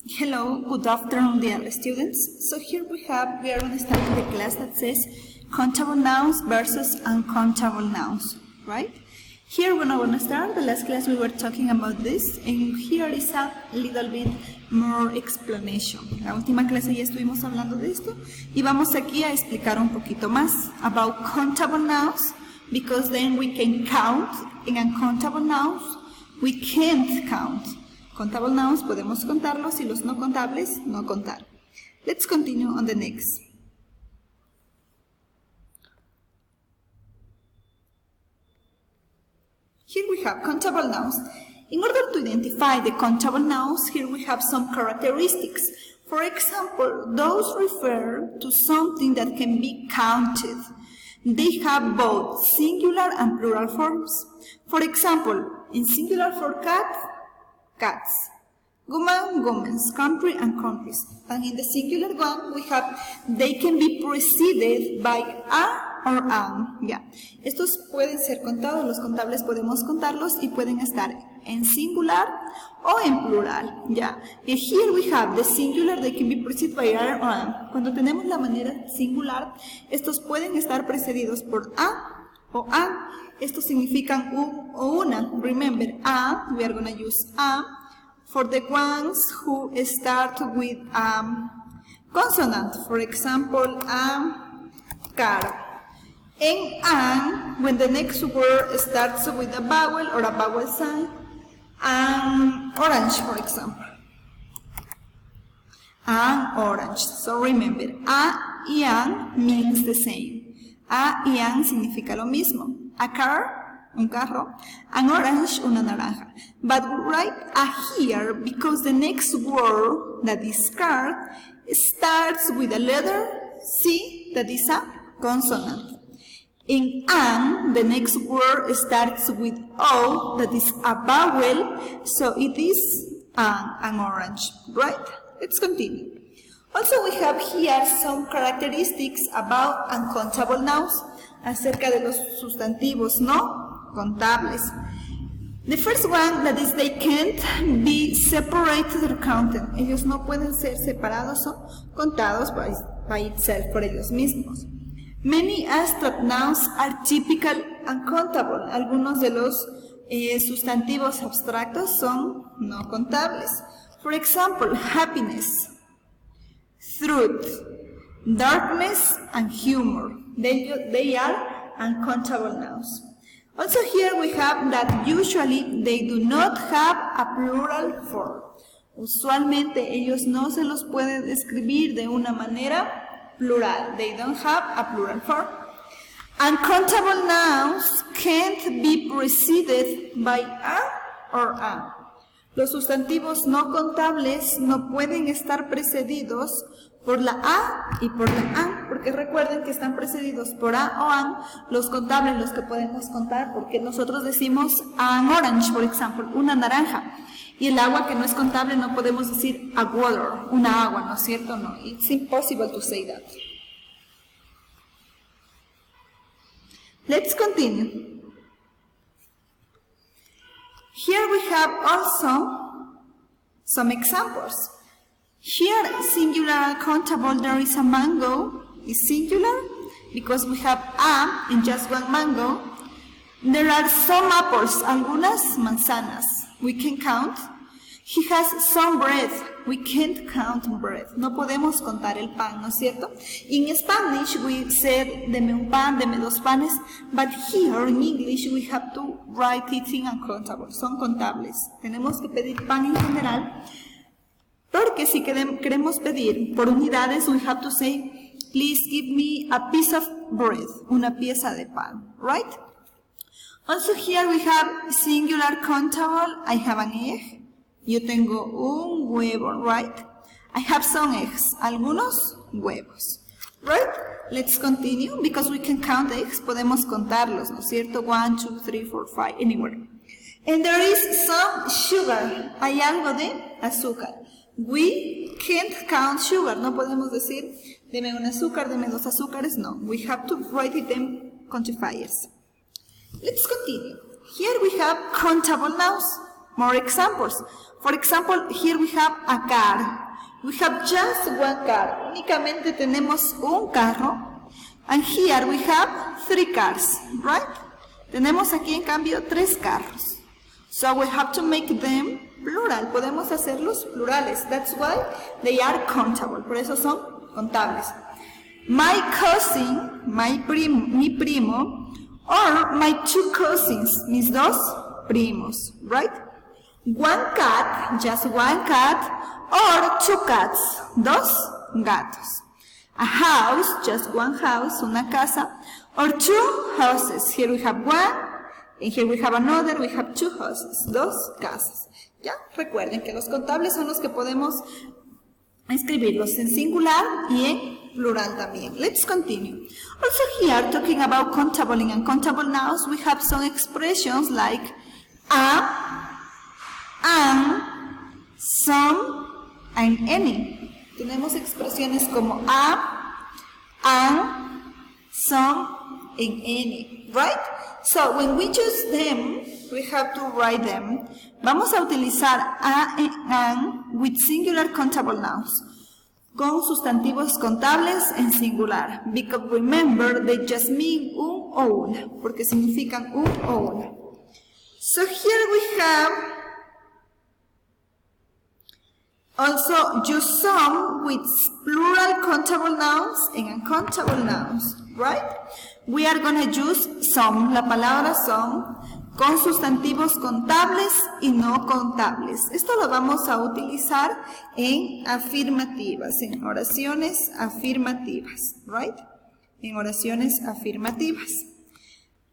Hello, good afternoon, dear students. So here we are going to start the class that says countable nouns versus uncountable nouns, right? Here we're going to start. The last class we were talking about this, and here is a little bit more explanation. La última clase ya estuvimos hablando de esto, y vamos aquí a explicar un poquito más about countable nouns, because then we can count, and uncountable nouns we can't count. Countable nouns podemos contarlos y los no contables no contar. Let's continue on the next. Here we have countable nouns. In order to identify the countable nouns, here we have some characteristics. For example, those refer to something that can be counted. They have both singular and plural forms. For example, in singular for cat, cats, woman, womens, country and countries. And in the singular one, we have, they can be preceded by a or an. Yeah. Estos pueden ser contados, los contables podemos contarlos y pueden estar en singular o en plural. Yeah. And here we have the singular, they can be preceded by a or an. Cuando tenemos la manera singular, estos pueden estar precedidos por a o an. Estos significan un o una. Remember, a, we are going to use a for the ones who start with consonant. For example, car. And an, when the next word starts with a vowel or a vowel sound, orange, for example. An orange. So remember, a y an means the same. A y an significa lo mismo. A car, un carro, an orange, una naranja. But write a here because the next word, that is car, starts with a letter C, that is a consonant. In an, the next word starts with O, that is a vowel, so it is an orange, right? Let's continue. Also, we have here some characteristics about uncountable nouns, acerca de los sustantivos no contables. The first one, that is, they can't be separated or counted. Ellos no pueden ser separados o contados by itself, por ellos mismos. Many abstract nouns are typical uncountable. Algunos de los sustantivos abstractos son no contables. For example, happiness, truth, darkness, and humor. They are uncountable nouns. Also here we have that usually they do not have a plural form. Usualmente ellos no se los puede describir de una manera plural. They don't have a plural form. Uncountable nouns can't be preceded by a or an. Los sustantivos no contables no pueden estar precedidos por la a y por la an, porque recuerden que están precedidos por a o an, los contables, los que podemos contar, porque nosotros decimos an orange, por ejemplo, una naranja, y el agua que no es contable no podemos decir a water, una agua, ¿no es cierto? No, it's impossible to say that. Let's continue. Here we have also some examples. Here, singular uncountable, there is a mango, is singular, because we have a in just one mango. There are some apples, algunas manzanas, we can count. He has some bread, we can't count bread. No podemos contar el pan, ¿no es cierto? In Spanish, we said, deme un pan, deme dos panes, but here in English, we have to write it in uncountable, son contables. Tenemos que pedir pan en general, porque si queremos pedir por unidades, we have to say, please give me a piece of bread, una pieza de pan, right? Also here we have singular countable, I have an egg. Yo tengo un huevo, right? I have some eggs, algunos huevos, right? Let's continue, because we can count eggs, podemos contarlos, ¿no es cierto? 1, 2, 3, 4, 5, anywhere. And there is some sugar, hay algo de azúcar. We can't count sugar, no podemos decir, deme un azúcar, deme dos azúcares, no. We have to write it in quantifiers. Let's continue. Here we have countable nouns. more examples. For example, here we have a car. We have just one car. Únicamente tenemos un carro. And here we have 3 cars, right? Tenemos aquí en cambio 3 carros. So we have to make them plural. Podemos hacerlos plurales. That's why they are countable. Por eso son contables. My cousin, mi primo, or my 2 cousins, mis 2 primos, right? One cat, just one cat, or 2 cats, 2 gatos. A house, just one house, una casa, or 2 houses. Here we have one, and here we have another, we have 2 houses, 2 casas. ¿Ya? Recuerden que los contables son los que podemos escribirlos en singular y en plural también. Let's continue. Also here, talking about countable and uncountable nouns, we have some expressions like a, an, some, and any. Tenemos expresiones como a, an, some, and any, right? So when we choose them, we have to write them. Vamos a utilizar a and an with singular countable nouns, con sustantivos contables en singular. Because remember, they just mean un o una, porque significan un o una. So here we have also use some with plural countable nouns and uncountable nouns, right? We are going to use some, la palabra some, con sustantivos contables y no contables. Esto lo vamos a utilizar en afirmativas, en oraciones afirmativas, right? En oraciones afirmativas.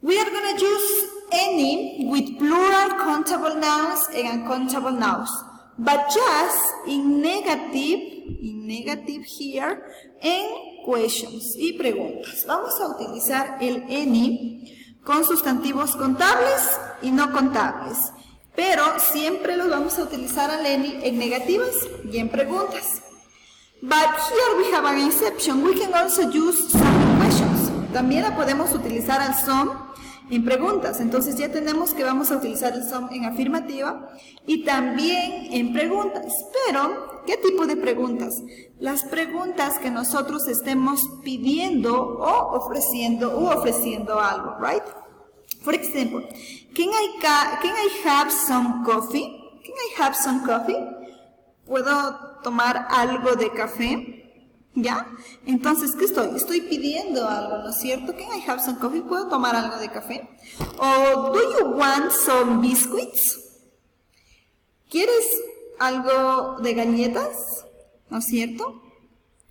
We are going to use any with plural countable nouns and uncountable nouns, but just in negative here, en questions y preguntas. Vamos a utilizar el any con sustantivos contables y no contables, pero siempre los vamos a utilizar al any en negativas y en preguntas. But here we have an exception. We can also use some in questions. También la podemos utilizar al some en preguntas. Entonces ya tenemos que vamos a utilizar el some en afirmativa y también en preguntas. Pero, ¿qué tipo de preguntas? Las preguntas que nosotros estemos pidiendo o ofreciendo algo, right? For example, can I have some coffee? Can I have some coffee? ¿Puedo tomar algo de café? ¿Ya? Entonces, ¿qué estoy? Estoy pidiendo algo, ¿no es cierto? Can I have some coffee? ¿Puedo tomar algo de café? O, do you want some biscuits? ¿Quieres algo de galletas? ¿No es cierto?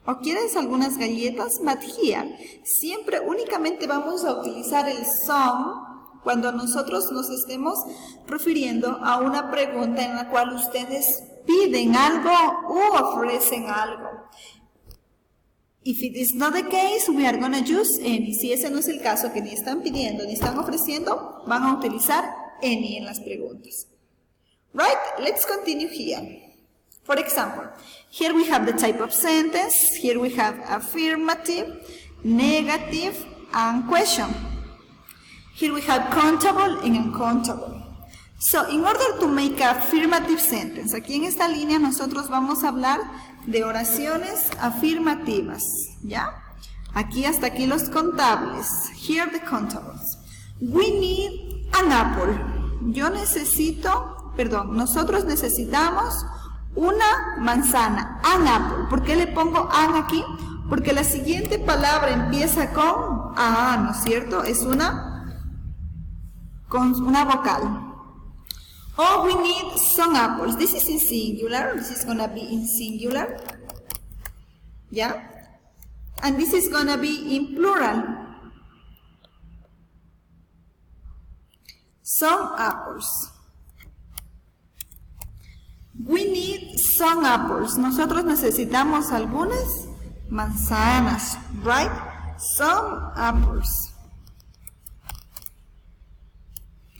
¿O quieres algunas galletas? But here, siempre únicamente vamos a utilizar el some cuando nosotros nos estemos refiriendo a una pregunta en la cual ustedes piden algo u ofrecen algo. If it is not the case, we are going to use any. Si ese no es el caso, que ni están pidiendo ni están ofreciendo, van a utilizar any en las preguntas. Right? Let's continue here. For example, here we have the type of sentence. Here we have affirmative, negative, and question. Here we have countable and uncountable. So, in order to make an affirmative sentence, aquí en esta línea nosotros vamos a hablar de oraciones afirmativas, ¿ya? Aquí hasta aquí los contables. Here the contables. We need an apple. Nosotros necesitamos una manzana, an apple. ¿Por qué le pongo an aquí? Porque la siguiente palabra empieza con a, ¿no es cierto? Es con una vocal. Oh, we need some apples. This is in singular. This is going to be in singular. Yeah? And this is going to be in plural. Some apples. We need some apples. Nosotros necesitamos algunas manzanas, right? Some apples.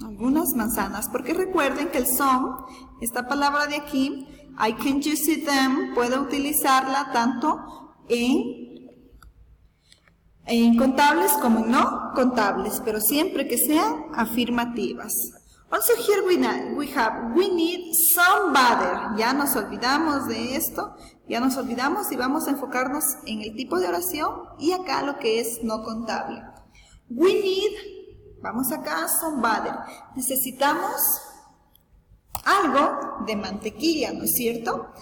Algunas manzanas, porque recuerden que el some, esta palabra de aquí, I can use them, puedo utilizarla tanto en contables como en no contables, pero siempre que sean afirmativas. Also here we need some butter. Ya nos olvidamos de esto, ya nos olvidamos y vamos a enfocarnos en el tipo de oración y acá lo que es no contable. We need, vamos acá, some butter. Necesitamos algo de mantequilla, ¿no es cierto?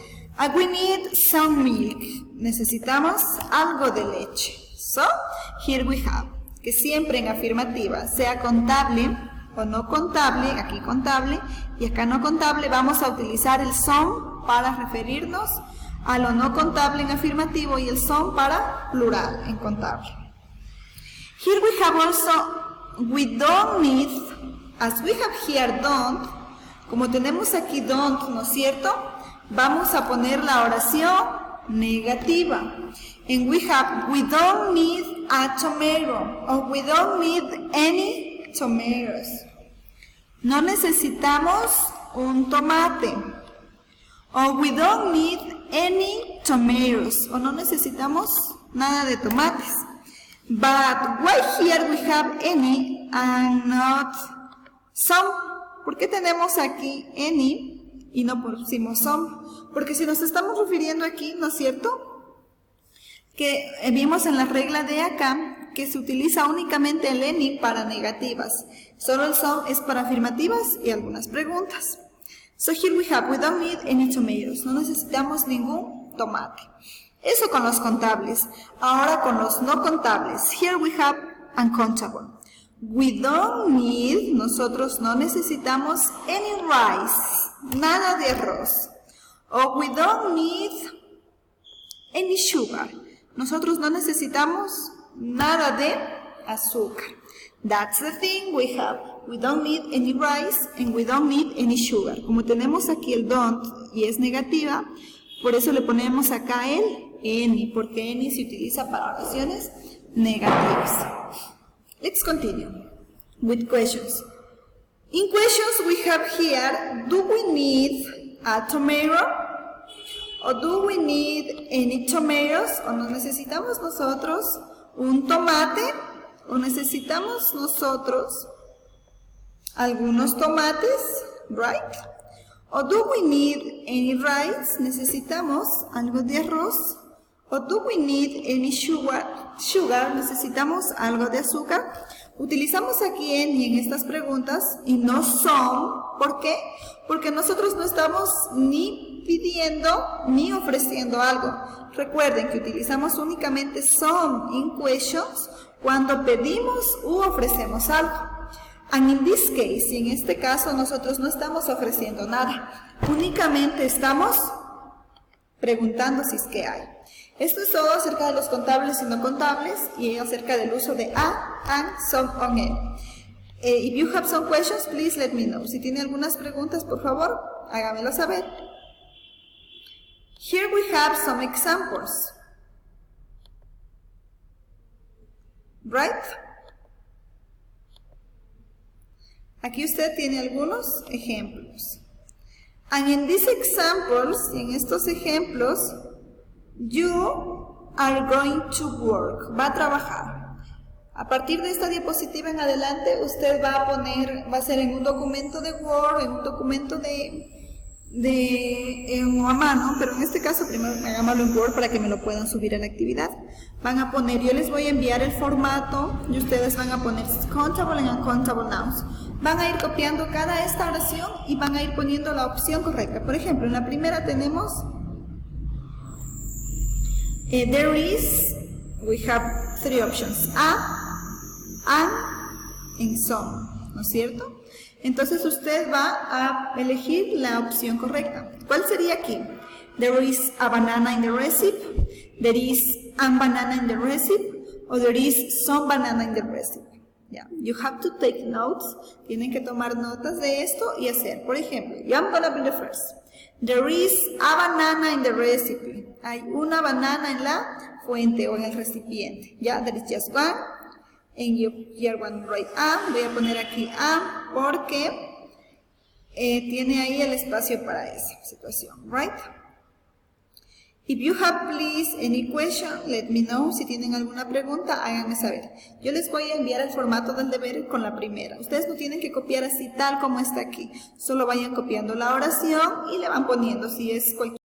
We need some milk. Necesitamos algo de leche. So, here we have, que siempre en afirmativa, sea contable o no contable, aquí contable y acá no contable, vamos a utilizar el some para referirnos a lo no contable en afirmativo y el some para plural en contable. Here we have also, we don't need, as we have here don't, como tenemos aquí don't, ¿no es cierto? Vamos a poner la oración negativa. And we don't need a tomato, or we don't need any tomatoes. No necesitamos un tomate. Or we don't need any tomatoes. O no necesitamos nada de tomates. But why here we have any and not some? ¿Por qué tenemos aquí any y no pusimos some? Porque si nos estamos refiriendo aquí, ¿no es cierto? Que vimos en la regla de acá que se utiliza únicamente el any para negativas. Solo el some es para afirmativas y algunas preguntas. So here we don't need any tomatoes. No necesitamos ningún tomate. Eso con los contables. Ahora con los no contables. Here we have uncountable. We don't need, nosotros no necesitamos any rice, nada de arroz. O we don't need any sugar. Nosotros no necesitamos nada de azúcar. That's the thing we have. We don't need any rice and we don't need any sugar. Como tenemos aquí el don't y es negativa, por eso le ponemos acá el any, porque any se utiliza para oraciones negativas. Let's continue with questions. In questions we have here, do we need a tomato? ¿O do we need any tomatoes? ¿O no necesitamos nosotros un tomate? ¿O necesitamos nosotros algunos tomates? Right? ¿O do we need any rice? ¿Necesitamos algo de arroz? ¿O do we need any sugar? ¿Necesitamos algo de azúcar? Utilizamos aquí any en estas preguntas y no some. ¿Por qué? Porque nosotros no estamos ni pidiendo ni ofreciendo algo. Recuerden que utilizamos únicamente some in questions cuando pedimos u ofrecemos algo. And in this case, y en este caso, nosotros no estamos ofreciendo nada. Únicamente estamos preguntando si es que hay. Esto es todo acerca de los contables y no contables y acerca del uso de a, and, some, on, el. If you have some questions, please let me know. Si tiene algunas preguntas, por favor, hágamelo saber. Here we have some examples. Right? Aquí usted tiene algunos ejemplos. And in these examples, en estos ejemplos, you are going to work. Va a trabajar. A partir de esta diapositiva en adelante, usted va a poner, va a ser en un documento de Word, en un documento a mano, pero en este caso primero hagámoslo en Word para que me lo puedan subir a la actividad. Van a poner, yo les voy a enviar el formato y ustedes van a poner countable and uncountable nouns. Van a ir copiando cada esta oración y van a ir poniendo la opción correcta. Por ejemplo, en la primera tenemos there is, we have three options, a, and some, ¿no es cierto? Entonces usted va a elegir la opción correcta. ¿Cuál sería aquí? There is a banana in the recipe, there is a banana in the recipe, or there is some banana in the recipe. Yeah. You have to take notes. Tienen que tomar notas de esto y hacer. Por ejemplo, I'm gonna be the first. There is a banana in the recipe. Hay una banana en la fuente o en el recipiente. Yeah, there is just one. And you here one write a. Voy a poner aquí a porque tiene ahí el espacio para esa situación. Right? If you have please any question, let me know. Si tienen alguna pregunta, háganme saber. Yo les voy a enviar el formato del deber con la primera. Ustedes no tienen que copiar así tal como está aquí. Solo vayan copiando la oración y le van poniendo si es cualquier